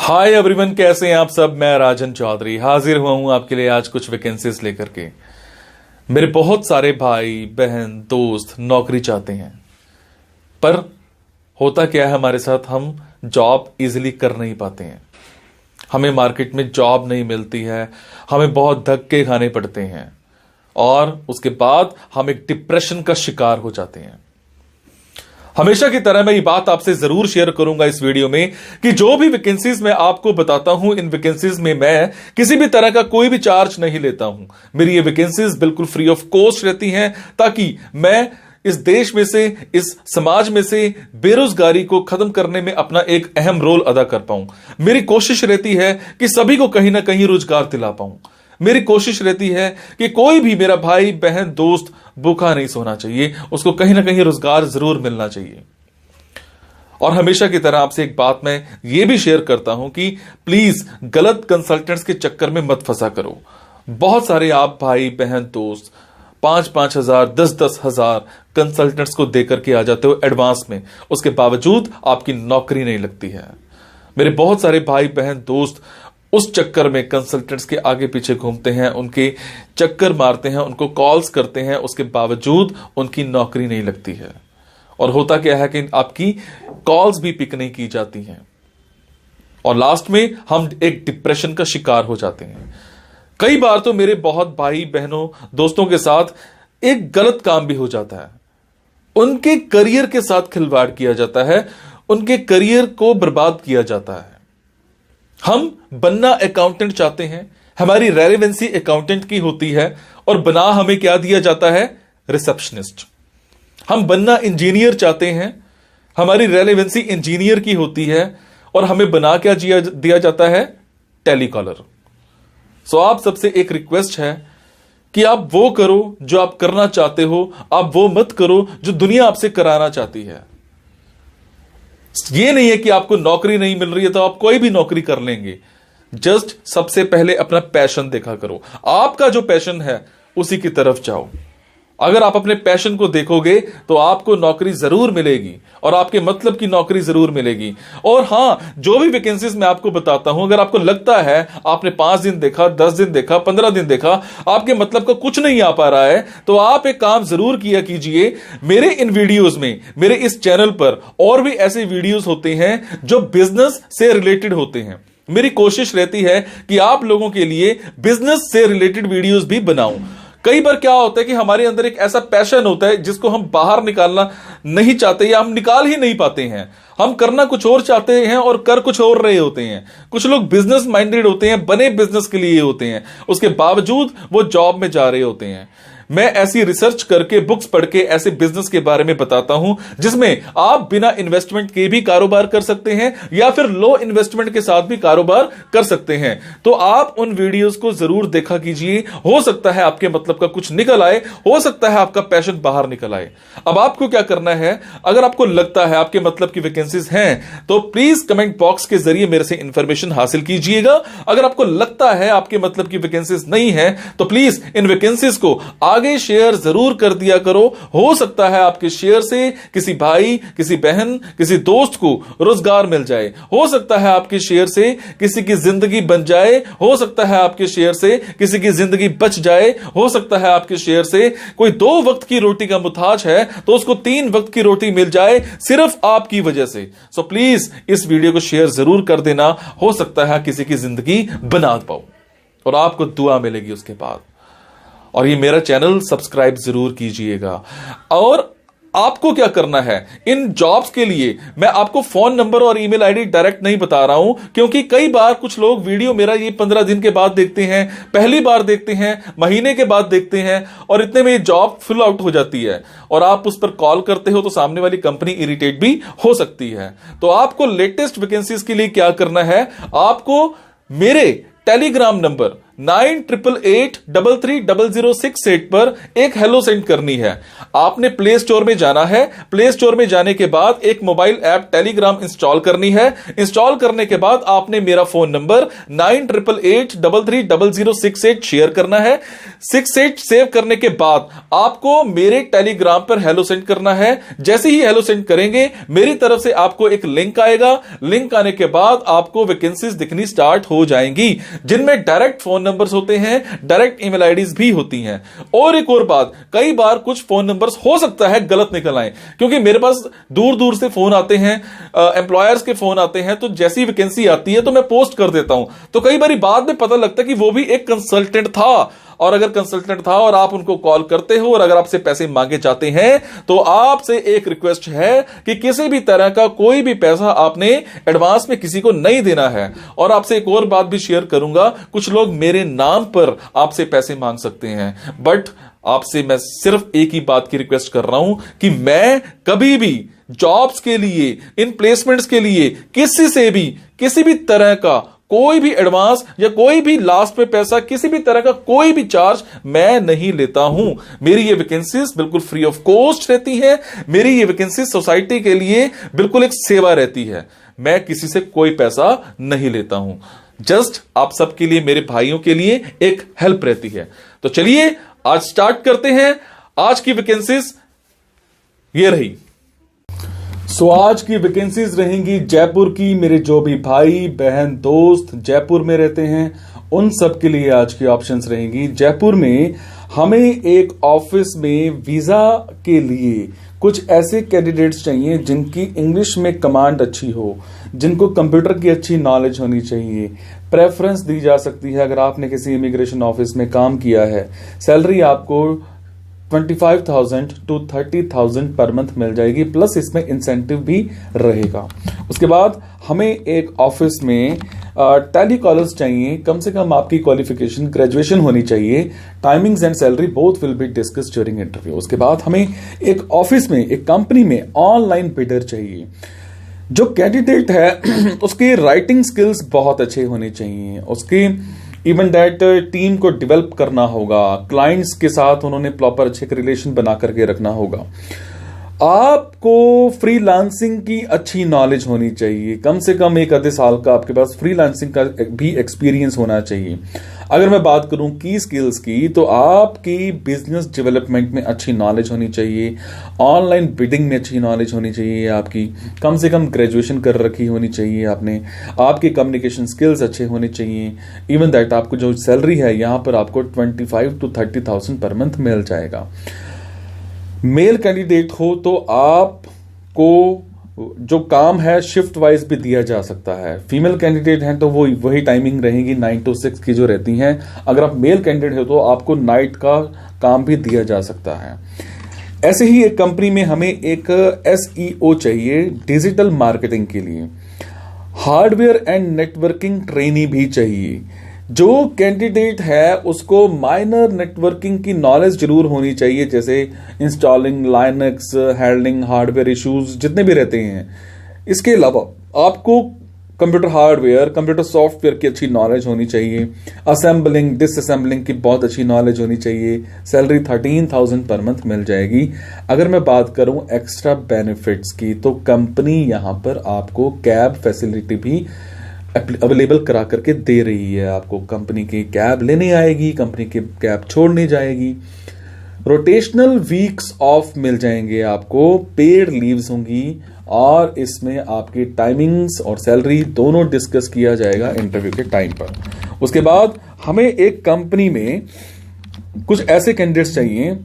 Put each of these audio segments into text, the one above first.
Hi everyone, कैसे हैं आप सब। मैं राजन चौधरी हाजिर हुआ हूं आपके लिए आज कुछ वैकेंसीज लेकर के। मेरे बहुत सारे भाई बहन दोस्त नौकरी चाहते हैं, पर होता क्या है हमारे साथ, हम जॉब इजीली कर नहीं पाते हैं। हमें मार्केट में जॉब नहीं मिलती है, हमें बहुत धक्के खाने पड़ते हैं और उसके बाद हम एक डिप्रेशन का शिकार हो जाते हैं। हमेशा की तरह मैं ये बात आपसे जरूर शेयर करूंगा इस वीडियो में कि जो भी वैकेंसीज मैं आपको बताता हूं, इन वैकेंसीज में मैं किसी भी तरह का कोई भी चार्ज नहीं लेता हूं। मेरी ये वैकेंसीज बिल्कुल फ्री ऑफ कॉस्ट रहती हैं, ताकि मैं इस देश में से, इस समाज में से बेरोजगारी को खत्म करने में अपना एक अहम रोल अदा कर पाऊं। मेरी कोशिश रहती है कि सभी को कहीं ना कहीं रोजगार दिला पाऊं। मेरी कोशिश रहती है कि कोई भी मेरा भाई बहन दोस्त भूखा नहीं सोना चाहिए, उसको कहीं ना कहीं रोजगार जरूर मिलना चाहिए। और हमेशा की तरह आपसे एक बात मैं ये भी शेयर करता हूं कि प्लीज गलत कंसल्टेंट्स के चक्कर में मत फंसा करो। बहुत सारे आप भाई बहन दोस्त 5-5 हजार 10-10 हजार कंसल्टेंट्स को देकर के आ जाते हो एडवांस में, उसके बावजूद आपकी नौकरी नहीं लगती है। मेरे बहुत सारे भाई बहन दोस्त उस चक्कर में कंसल्टेंट्स के आगे पीछे घूमते हैं, उनके चक्कर मारते हैं, उनको कॉल्स करते हैं, उसके बावजूद उनकी नौकरी नहीं लगती है। और होता क्या है कि आपकी कॉल्स भी पिक नहीं की जाती हैं और लास्ट में हम एक डिप्रेशन का शिकार हो जाते हैं। कई बार तो मेरे बहुत भाई बहनों दोस्तों के साथ एक गलत काम भी हो जाता है, उनके करियर के साथ खिलवाड़ किया जाता है, उनके करियर को बर्बाद किया जाता है। हम बनना अकाउंटेंट चाहते हैं, हमारी रेलेवेंसी अकाउंटेंट की होती है और बना हमें क्या दिया जाता है, रिसेप्शनिस्ट। हम बनना इंजीनियर चाहते हैं, हमारी रेलेवेंसी इंजीनियर की होती है और हमें बना क्या दिया जाता है, टेलीकॉलर। सो आप सबसे एक रिक्वेस्ट है कि आप वो करो जो आप करना चाहते हो, आप वो मत करो जो दुनिया आपसे कराना चाहती है। ये नहीं है कि आपको नौकरी नहीं मिल रही है तो आप कोई भी नौकरी कर लेंगे। जस्ट सबसे पहले अपना पैशन देखा करो, आपका जो पैशन है उसी की तरफ जाओ। अगर आप अपने पैशन को देखोगे तो आपको नौकरी जरूर मिलेगी और आपके मतलब की नौकरी जरूर मिलेगी। और हां, जो भी वैकेंसीज मैं आपको बताता हूं, अगर आपको लगता है आपने 5 दिन देखा, 10 दिन देखा, 15 दिन देखा, आपके मतलब का कुछ नहीं आ पा रहा है, तो आप एक काम जरूर किया कीजिए। मेरे इन वीडियोस में, मेरे इस चैनल पर और भी ऐसे वीडियोस होते हैं जो बिजनेस से रिलेटेड होते हैं। मेरी कोशिश रहती है कि आप लोगों के लिए बिजनेस से रिलेटेड वीडियोस भी बनाऊं। कई बार क्या होता है कि हमारे अंदर एक ऐसा पैशन होता है जिसको हम बाहर निकालना नहीं चाहते या हम निकाल ही नहीं पाते हैं। हम करना कुछ और चाहते हैं और कर कुछ और रहे होते हैं। कुछ लोग बिजनेस माइंडेड होते हैं, बने बिजनेस के लिए होते हैं, उसके बावजूद वो जॉब में जा रहे होते हैं। मैं ऐसी रिसर्च करके, बुक्स पढ़ के ऐसे बिजनेस के बारे में बताता हूं जिसमें आप बिना इन्वेस्टमेंट के भी कारोबार कर सकते हैं या फिर लो इन्वेस्टमेंट के साथ भी कारोबार कर सकते हैं। तो आप उन वीडियोस को जरूर देखा कीजिए, हो सकता है आपके मतलब का कुछ निकल आए, हो सकता है आपका पैशन बाहर निकल आए। अब आपको क्या करना है, अगर आपको लगता है आपके मतलब की वैकेंसीज हैं तो प्लीज कमेंट बॉक्स के जरिए मेरे से इंफॉर्मेशन हासिल कीजिएगा। अगर आपको लगता है आपके मतलब की वैकेंसीज नहीं है तो प्लीज इन वैकेंसीज को आगे शेयर जरूर कर दिया करो। हो सकता है आपके शेयर से किसी भाई, किसी बहन, किसी दोस्त को रोजगार मिल जाए। हो सकता है आपके शेयर से किसी की जिंदगी बन जाए। हो सकता है आपके शेयर से किसी की जिंदगी बच जाए। हो सकता है आपके शेयर से कोई 2 वक्त की रोटी का मुताज है तो उसको 3 वक्त की रोटी मिल जाए, सिर्फ आपकी वजह से। सो प्लीज इस वीडियो को शेयर जरूर कर देना। हो सकता है किसी की जिंदगी बना पाओ और आपको दुआ मिलेगी उसके बाद। और ये मेरा चैनल सब्सक्राइब जरूर कीजिएगा। और आपको क्या करना है, इन जॉब्स के लिए मैं आपको फोन नंबर और ईमेल आईडी डायरेक्ट नहीं बता रहा हूं, क्योंकि कई बार कुछ लोग वीडियो मेरा ये 15 दिन के बाद देखते हैं, पहली बार देखते हैं, महीने के बाद देखते हैं और इतने में ये जॉब फिल आउट हो जाती है और आप उस पर कॉल करते हो तो सामने वाली कंपनी इरिटेट भी हो सकती है। तो आपको लेटेस्ट वैकेंसीज के लिए क्या करना है, आपको मेरे टेलीग्राम नंबर 9888330068 पर एक हेलो सेंड करनी है। आपने प्ले स्टोर में जाना है, प्ले स्टोर में जाने के बाद एक मोबाइल ऐप टेलीग्राम इंस्टॉल करनी है। इंस्टॉल करने के बाद आपने मेरा फोन नंबर 9888330068 शेयर करना है। 68 सेव करने के बाद आपको मेरे टेलीग्राम पर हेलो सेंड करना है। जैसे ही हेलो सेंड करेंगे मेरी तरफ से आपको एक लिंक आएगा। लिंक आने के बाद आपको वैकेंसीज दिखनी स्टार्ट हो जाएंगी, जिनमें डायरेक्ट फोन नंबर्स होते हैं, डायरेक्ट ईमेल आईडीज भी होती हैं। और एक और बात, कई बार कुछ फोन नंबर्स हो सकता है गलत निकल आए, क्योंकि मेरे पास दूर दूर से फोन आते हैं, एम्प्लॉयर्स के फोन आते हैं, तो जैसी वैकेंसी आती है तो मैं पोस्ट कर देता हूं। तो कई बार बाद में पता लगता है कि वो भी एक कंसल्टेंट था, और अगर कंसल्टेंट था और आप उनको कॉल करते हो और अगर आपसे पैसे मांगे जाते हैं तो आपसे एक रिक्वेस्ट है कि किसी भी तरह का कोई भी पैसा आपने एडवांस में किसी को नहीं देना है। और आपसे एक और बात भी शेयर करूंगा, कुछ लोग मेरे नाम पर आपसे पैसे मांग सकते हैं, बट आपसे मैं सिर्फ एक ही बात की रिक्वेस्ट कर रहा हूं कि मैं कभी भी जॉब्स के लिए, इन प्लेसमेंट्स के लिए किसी से भी किसी भी तरह का कोई भी एडवांस या कोई भी लास्ट में पैसा, किसी भी तरह का कोई भी चार्ज मैं नहीं लेता हूं। मेरी ये वैकेंसीज बिल्कुल फ्री ऑफ कॉस्ट रहती है। मेरी ये वैकेंसीज सोसाइटी के लिए बिल्कुल एक सेवा रहती है। मैं किसी से कोई पैसा नहीं लेता हूं, जस्ट आप सबके लिए, मेरे भाइयों के लिए एक हेल्प रहती है। तो चलिए आज स्टार्ट करते हैं। आज की वैकेंसीज ये रही। आज की वैकेंसीज रहेंगी जयपुर की। मेरे जो भी भाई बहन दोस्त जयपुर में रहते हैं उन सब के लिए आज की ऑप्शंस रहेंगी। जयपुर में हमें एक ऑफिस में वीजा के लिए कुछ ऐसे कैंडिडेट्स चाहिए जिनकी इंग्लिश में कमांड अच्छी हो, जिनको कंप्यूटर की अच्छी नॉलेज होनी चाहिए। प्रेफरेंस दी जा सकती है अगर आपने किसी इमिग्रेशन ऑफिस में काम किया है। सैलरी आपको 25,000 to 30,000 पर मंथ मिल जाएगी, प्लस इसमें इंसेंटिव भी रहेगा। उसके बाद हमें एक ऑफिस में टेली कॉलर्स चाहिए। कम से कम आपकी क्वालिफिकेशन ग्रेजुएशन होनी चाहिए। Timings and salary both will be discussed during interview. उसके बाद हमें एक ऑफिस में, एक कंपनी में ऑनलाइन बिडर चाहिए। जो कैंडिडेट है उसके राइटिंग स्किल्स बहुत अच्छे होने चाहिए। उसके इवन दैट टीम को डेवलप करना होगा, क्लाइंट्स के साथ उन्होंने प्रॉपर अच्छे रिलेशन बना करके रखना होगा। आपको फ्रीलांसिंग की अच्छी नॉलेज होनी चाहिए। कम से कम एक आधे साल का आपके पास फ्रीलांसिंग का भी एक्सपीरियंस होना चाहिए। अगर मैं बात करूं की स्किल्स की, तो आपकी बिजनेस डेवलपमेंट में अच्छी नॉलेज होनी चाहिए, ऑनलाइन बिडिंग में अच्छी नॉलेज होनी चाहिए, आपकी कम से कम ग्रेजुएशन कर रखी होनी चाहिए आपने, आपके कम्युनिकेशन स्किल्स अच्छे होने चाहिए। इवन दैट आपको जो सैलरी है यहां पर आपको 25 to 30,000 पर मंथ मिल जाएगा। मेल कैंडिडेट हो तो आपको जो काम है शिफ्ट वाइज भी दिया जा सकता है। फीमेल कैंडिडेट हैं तो वो वही टाइमिंग रहेगी 9 to 6 की जो रहती हैं। अगर आप मेल कैंडिडेट हो तो आपको नाइट का काम भी दिया जा सकता है। ऐसे ही एक कंपनी में हमें एक SEO चाहिए डिजिटल मार्केटिंग के लिए। हार्डवेयर एंड नेटवर्किंग ट्रेनी भी चाहिए। जो कैंडिडेट है उसको माइनर नेटवर्किंग की नॉलेज जरूर होनी चाहिए, जैसे installing Linux, handling hardware issues जितने भी रहते हैं। इसके अलावा आपको कंप्यूटर हार्डवेयर, कंप्यूटर सॉफ्टवेयर की अच्छी नॉलेज होनी चाहिए। असेंबलिंग, डिसअसेंबलिंग की बहुत अच्छी नॉलेज होनी चाहिए। सैलरी 13,000 पर मंथ मिल जाएगी। अगर मैं बात करूं एक्स्ट्रा बेनिफिट्स की, तो कंपनी यहां पर आपको कैब फैसिलिटी भी अवेलेबल करा करके दे रही है। आपको कंपनी की कैब लेने आएगी, कंपनी की कैब छोड़ने जाएगी। रोटेशनल वीक्स ऑफ मिल जाएंगे आपको, पेड लीव्स होंगी, और इसमें आपकी टाइमिंग्स और सैलरी दोनों डिस्कस किया जाएगा इंटरव्यू के टाइम पर। उसके बाद हमें एक कंपनी में कुछ ऐसे कैंडिडेट्स चाहिए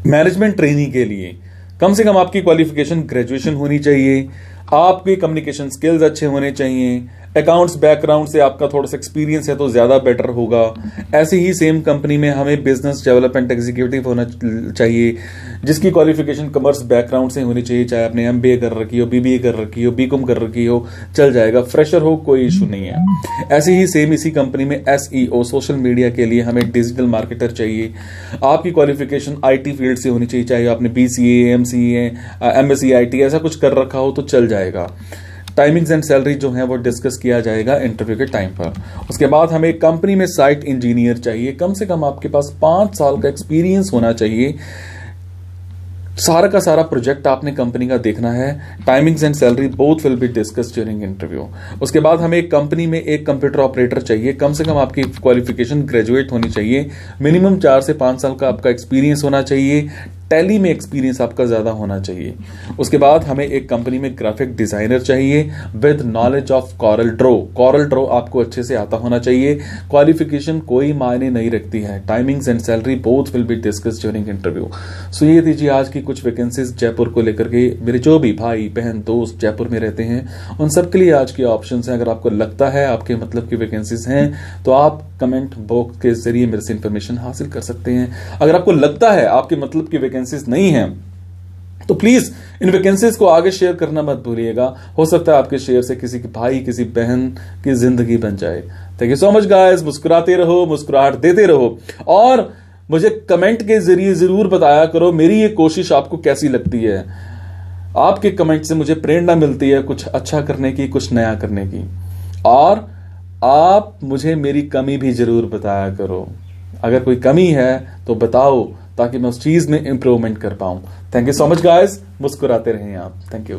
मैनेजमेंट ट्रेनिंग के लिए। कम से कम आपकी क्वालिफिकेशन ग्रेजुएशन होनी चाहिए, आपके कम्युनिकेशन स्किल्स अच्छे होने चाहिए, अकाउंट्स बैकग्राउंड से आपका थोड़ा सा एक्सपीरियंस है तो ज्यादा बेटर होगा। ऐसे ही सेम कंपनी में हमें बिजनेस डेवलपमेंट एग्जीक्यूटिव होना चाहिए, जिसकी क्वालिफिकेशन कॉमर्स बैकग्राउंड से होनी चाहिए। चाहे आपने MBA कर रखी हो, BBA कर रखी हो, BCom कर रखी हो, चल जाएगा। फ्रेशर हो कोई इशू नहीं है। ऐसे ही सेम इसी कंपनी में SEO सोशल मीडिया के लिए हमें डिजिटल मार्केटर चाहिए। आपकी क्वालिफिकेशन IT फील्ड से होनी चाहिए, चाहे आपने BCA, MCA, MSc IT ऐसा कुछ कर रखा हो तो चल जाएगा। टाइमिंग्स एंड सैलरी जो है वो डिस्कस किया जाएगा इंटरव्यू के टाइम पर। उसके बाद हमें कंपनी में साइट इंजीनियर चाहिए, कम से कम आपके पास 5 साल का एक्सपीरियंस होना चाहिए। सारा का सारा प्रोजेक्ट आपने कंपनी का देखना है। Timings and salary both will be discuss during interview. उसके बाद हमें एक कंपनी में एक कंप्यूटर ऑपरेटर चाहिए, कम से कम आपकी क्वालिफिकेशन ग्रेजुएट होनी चाहिए, मिनिमम 4 से 5 साल का आपका एक्सपीरियंस होना चाहिए, टैली में एक्सपीरियंस आपका ज्यादा होना चाहिए। उसके बाद हमें एक कंपनी में ग्राफिक डिजाइनर चाहिए with knowledge of Corel draw. Corel draw आपको अच्छे से आता होना चाहिए। क्वालिफिकेशन कोई मायने नहीं रखती है। Timings and salary both will be discuss during interview. So ये थी जी आज की कुछ वैकेंसीज जयपुर को लेकर के। मेरे जो भी भाई बहन दोस्त जयपुर में रहते हैं उन सबके लिए आज की ऑप्शंस हैं। अगर आपको लगता है आपके मतलब की वैकेंसीज हैं तो आप कमेंट बॉक्स के जरिए मेरे से इंफॉर्मेशन हासिल कर सकते हैं। अगर आपको लगता है आपके मतलब की वैकेंसीज नहीं है तो प्लीज इन वैकेंसीज को आगे शेयर करना मत भूलिएगा। हो सकता है आपके शेयर से किसी के भाई किसी बहन की जिंदगी बन जाए। Thank you so much guys. मुस्कुराते रहो, मुस्कुराहट देते रहो और मुझे कमेंट के जरिए जरूर बताया करो मेरी ये कोशिश आपको कैसी लगती है। आपके कमेंट से मुझे प्रेरणा मिलती है कुछ अच्छा करने की, कुछ नया करने की। और आप मुझे मेरी कमी भी जरूर बताया करो। अगर कोई कमी है तो बताओ ताकि मैं उस चीज में इंप्रूवमेंट कर पाऊं। Thank you so much guys. मुस्कुराते रहें आप। Thank you.